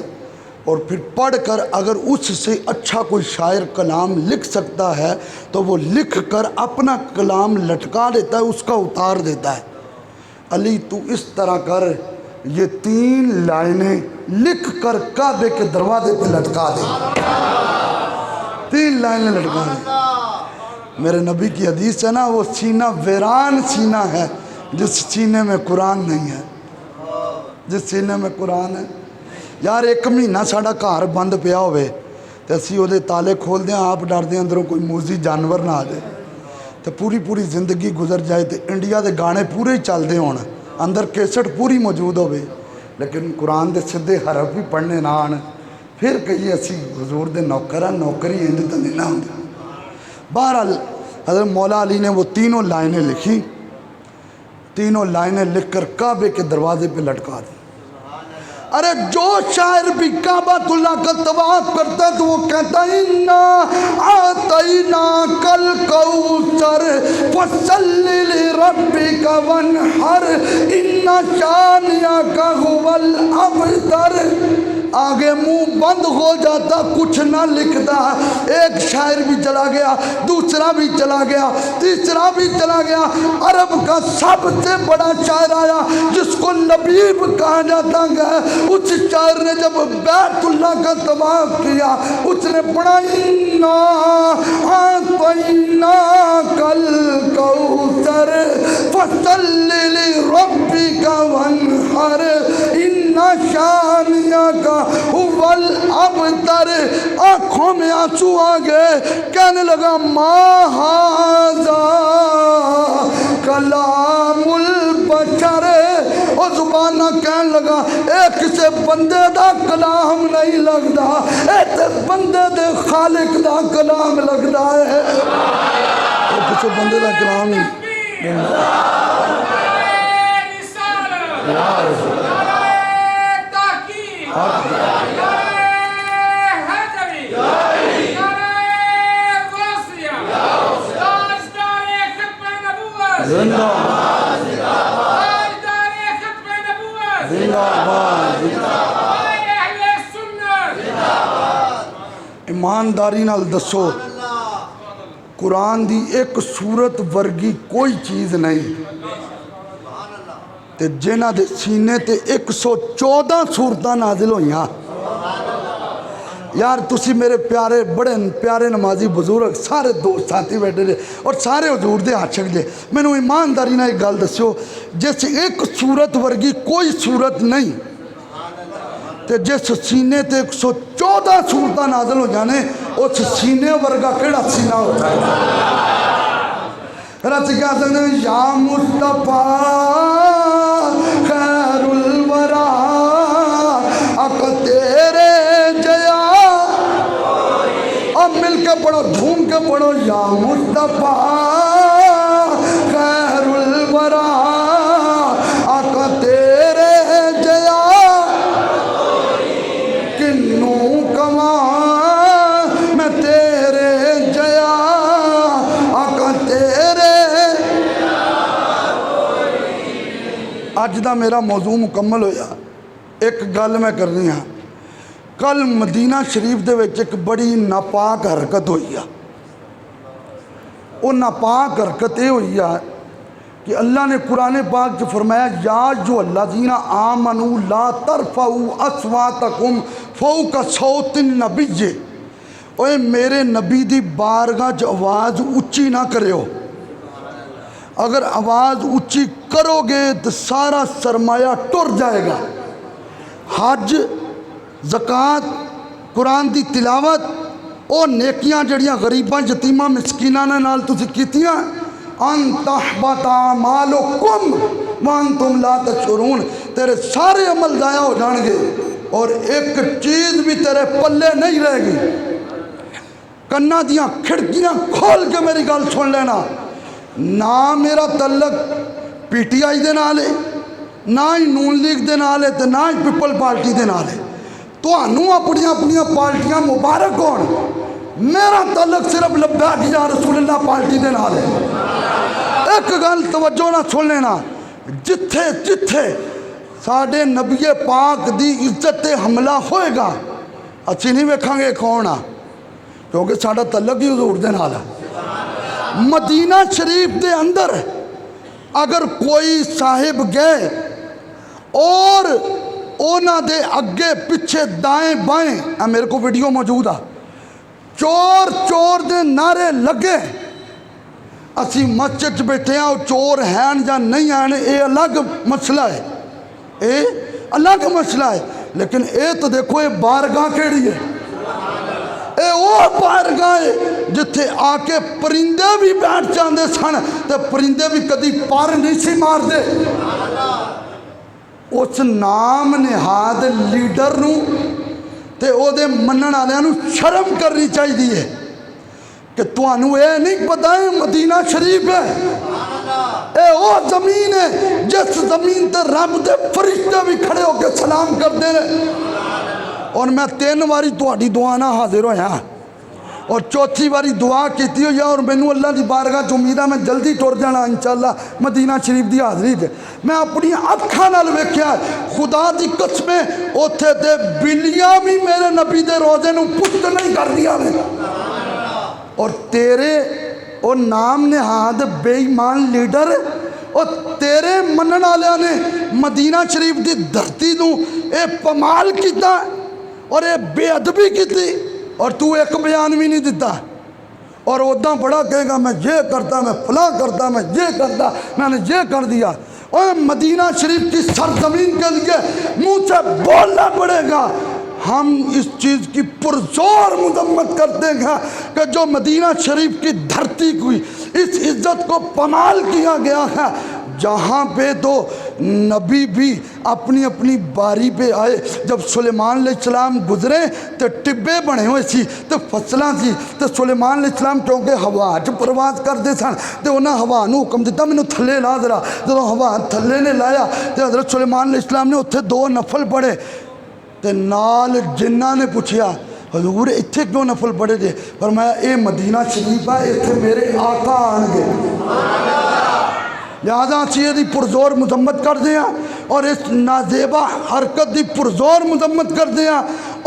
اور پھر پڑھ کر اگر اس سے اچھا کوئی شاعر کلام لکھ سکتا ہے تو وہ لکھ کر اپنا کلام لٹکا دیتا ہے، اس کا اتار دیتا ہے۔ علی تو اس طرح کر، یہ 3 لائنیں لکھ کر کعبے کے دروازے پہ لٹکا دے، 3 لائنیں لٹکا دے۔ میرے نبی کی حدیث ہے نا، وہ سینہ ویران سینہ ہے جس سینے میں قرآن نہیں ہے، جس سینے میں قرآن ہے۔ یار ایک مہینہ ساڑا گھر بند پیا ہوئے تو اسی وہ تالے کھول دیں، آپ ڈر دیں اندروں کوئی موزی جانور نہ آ جائے، تو پوری زندگی گزر جائے، تو انڈیا دے گانے پورے ہی چل دے ہونا، اندر کیسٹ پوری موجود ہوئے، لیکن قرآن دے سدھے حرف بھی پڑھنے نہ آن، پھر کہیے اسی حضور دے نوکر ہیں، نوکری انج تو نہیں نہ ہوتا۔ بہرحال حضرت مولا علی نے وہ 3 لائنیں لکھی، 3 لائنیں لکھ کر کعبے کے دروازے پہ لٹکا دی۔ ارے جو شاعر بھی کعبۃ اللہ کا طواف کرتا ہے تو وہ کہتا ہے اِنَّا أَعْطَيْنَاكَ الْكَوْثَرَ فَصَلِّ لِرَبِّكَ وَانْحَرْ إِنَّ شَانِئَكَ هُوَ الْأَبْتَرُ۔ آگے منہ بند ہو جاتا، کچھ نہ لکھتا، ایک شاعر بھی چلا گیا، دوسرا بھی چلا گیا، تیسرا بھی چلا گیا، عرب کا سب سے بڑا شاعر آیا جس کو لبیب کہا جاتا ہے، اس شاعر نے جب بیت اللہ کا طواف کیا اس نے پڑھا اِنَّا أَعْطَيْنَاكَ الْكَوْثَرَ فَصَلِّ لِرَبِّكَ وَانْحَرْ إِنَّ شَانِئَكَ هُوَ الْأَبْتَرُ۔ آنکھوں میں آنسو آ گئے، کہنے لگا ما هَذَا کلام البشر، اور زبانہ کہنے لگا اے کسے بندے دا کلام نہیں لگدا، اے تے بندے دے خالق دا کلام لگدا ہے، اے کسے بندے دا کلام نہیں۔ ایمانداری نال دسو قرآن دی ایک سورت ورگی کوئی چیز نہیں، تے جنہ دے سینے تے 114 سورتاں نازل ہوئیاں۔ یار تسی میرے پیارے بڑے پیارے نمازی بزرگ سارے دوست ساتھی بیٹھے جے اور سارے حضور دے عاشق جے، میں نے ایمانداری نہ ایک گل دسو، جیسے ایک سورت ورگی کوئی سورت نہیں، تے جس سینے تے 114 سورتاں نازل ہو جانے اس سینے ورگا کیڑا سینہ ہوتا ہے۔ رچ کیا سکتے ہیں یا مصطفیٰ خیر الورا اک تیرے جیا، اب مل کے پڑھو جھوم کے پڑھو یا مصطفیٰ خیر الورا اک اج دا میرا موضوع مکمل ہویا. ایک گل میں کرنی ہاں. کل مدینہ شریف دے وچ ایک بڑی ناپاک حرکت ہوئی ہے. وہ ناپاک حرکت یہ ہوئی ہے کہ اللہ نے قرآن پاک سے فرمایا یا جو الذین آمنوا لا ترفعوا اصواتکم فوق صوت النبی. اوے میرے نبی دی بارگاہ چ آواز اچھی نہ کریو. اگر آواز اچھی کرو گے تو سارا سرمایہ ٹر جائے گا. حج، زکوٰۃ، قرآن دی تلاوت، او نیکیاں جڑیاں غریباں یتیماں مسکیناں نال تسی کیتیاں، ان تحبط اعمالکم وانتم لا تشعرون، تیرے سارے عمل ضائع ہو جان گے اور ایک چیز بھی تیرے پلے نہیں رہے گی. کنا دیاں کھڑکیاں کھول کے میری گل سن لینا. نہ میرا تعلق پی ٹی آئی دے نال ہے، نہ ہی نون لیگ دے نال ہے، تے نہ ہی پیپل پارٹی دے نال ہے. تہانوں اپنیاں پارٹیاں مبارک ہون. میرا تعلق صرف لبیک یا رسول اللہ پارٹی دے نال ہے. ایک گل توجہ نہ سن لینا، جتھے جتھے ساڈے نبی پاک دی عزت تے حملہ ہوئے گا اچھی نہیں ویکھاں گے کون آ، کیونکہ ساڈا تعلق ہی حضور دے نال ہے. مدینہ شریف دے اندر اگر کوئی صاحب گئے اور اونا دے اگے پچھے دائیں بائیں، میرے کو ویڈیو موجود ہے، چور چور دے نعرے لگے، اسی مسجد بیٹھے ہیں، چور ہیں یا نہیں ہیں اے الگ مسئلہ ہے، اے الگ مسئلہ ہے. لیکن اے تو دیکھو اے بارگاہ کیڑی ہے، اے وہ بارگاہ ہے جتھے آ کے پرندے بھی بیٹھ جاندے سن تے پرندے بھی کدی پر نہیں سی مار دے. اس نام نہاد لیڈر نو تے او دے منن والےاں نو شرم کرنی چاہیے کہ تانوں اے نہیں پتہ ہے مدینہ شریف ہے، اے او زمین ہے جس زمین تے رب دے فرشتے بھی کھڑے ہو کے سلام کردے نے. اور میں 3 واری تہاڈی دعا نہ حاضر ہویا اور 4تھی واری دعا کیتی ہوئی اور مینوں اللہ دی بارگاہ چ امید ہے میں جلدی ٹر جانا انشاءاللہ مدینہ شریف دی حاضری تے. میں اپنی اکھاں نال ویکھیا خدا دی قسمیں اوتھے تے بلیاں بھی میرے نبی دے روزے نوں پُت نہیں کردیاں نے. اور تیرے او نام نہاد بے ایمان لیڈر اور تیرے منن والیاں نے مدینہ شریف دی دھرتی نوں اے پمال کیتا اور اے بے ادبی کیتی اور تو ایک بیان بھی نہیں دیتا. اور ادھا بڑا کہے گا میں یہ کرتا، میں فلاں کرتا، میں یہ کرتا، میں نے یہ کر دیا. اور مدینہ شریف کی سرزمین کے لیے منہ سے بولنا پڑے گا. ہم اس چیز کی پرزور مذمت کرتے ہیں کہ جو مدینہ شریف کی دھرتی کی اس عزت کو پامال کیا گیا ہے، جہاں پہ تو نبی بھی اپنی اپنی باری پہ آئے. جب سلیمان علیہ السلام گزرے تو ٹبے بنے ہوئے سی تو فصلاں سی تو سلیمان علیہ السلام کیونکہ ہوا چ پرواز کرتے سن تو انہاں ہوا نو حکم دیتا مینوں تھلے لا ذرا. جب ہوا تھلے نے لایا تو حضرت سلیمان علیہ السلام نے اتھے 2 نفل پڑھے تے نال جنہ نے پوچھیا حضور اتھے کیوں نفل پڑھے جے؟ فرمایا اے مدینہ شریف ہے، اتھے میرے آقا آن گے. لہذا چیئے دی پرزور مذمت کر دیا اور اس نازیبہ حرکت دی پرزور مذمت کر دیا.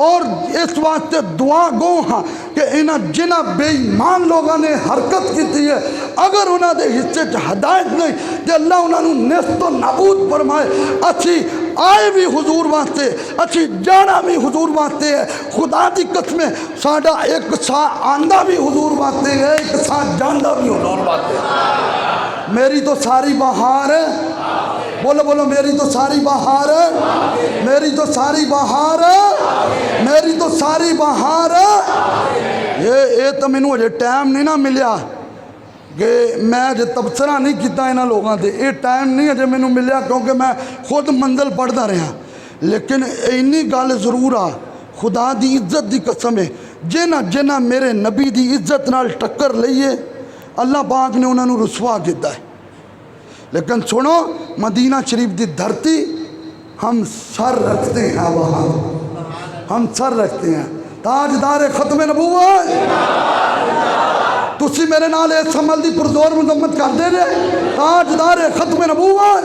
اور اس واسطے دعا گو ہاں کہ انہاں جنہ بے ایمان لوگاں نے حرکت کی ہے اگر انہاں دے حصے ہدایت نہیں کہ اللہ انہاں نو نیست و نابود فرمائے. اچھی آئے بھی حضور واسطے، اچھی جانا بھی حضور واسطے ہے. خدا دی قسمیں ساڈا ایک سا آندہ بھی حضور واسطے ہے، ایک سا جاندہ بھی حضور واسطے ہے. میری تو ساری بہار ہے، بولو بولو میری تو ساری بہار ہے، میری تو ساری بہار ہے، میری تو ساری بہار ہے. یہ تو مینوں اجے ٹائم نہیں نہ ملیا کہ میں اجے تبصرہ نہیں کیتا انہاں لوگاں تے. یہ ٹائم نہیں اجے مینوں ملیا کیونکہ میں خود منزل پڑھدا رہا. لیکن اینی گل ضرور آ خدا دی عزت دی قسم ہے جنہ جنہ میرے نبی دی عزت نال ٹکر لئیے اللہ پاک نے انہوں نے رسوا کیتا ہے. لیکن سنو مدینہ شریف دی دھرتی ہم سر رکھتے ہیں، وہاں ہم سر رکھتے ہیں. تاجدار ختم نبوت تسی میرے نال اس عمل دی پرزور مذمت کر دے رہے. تاجدار ختم نبوت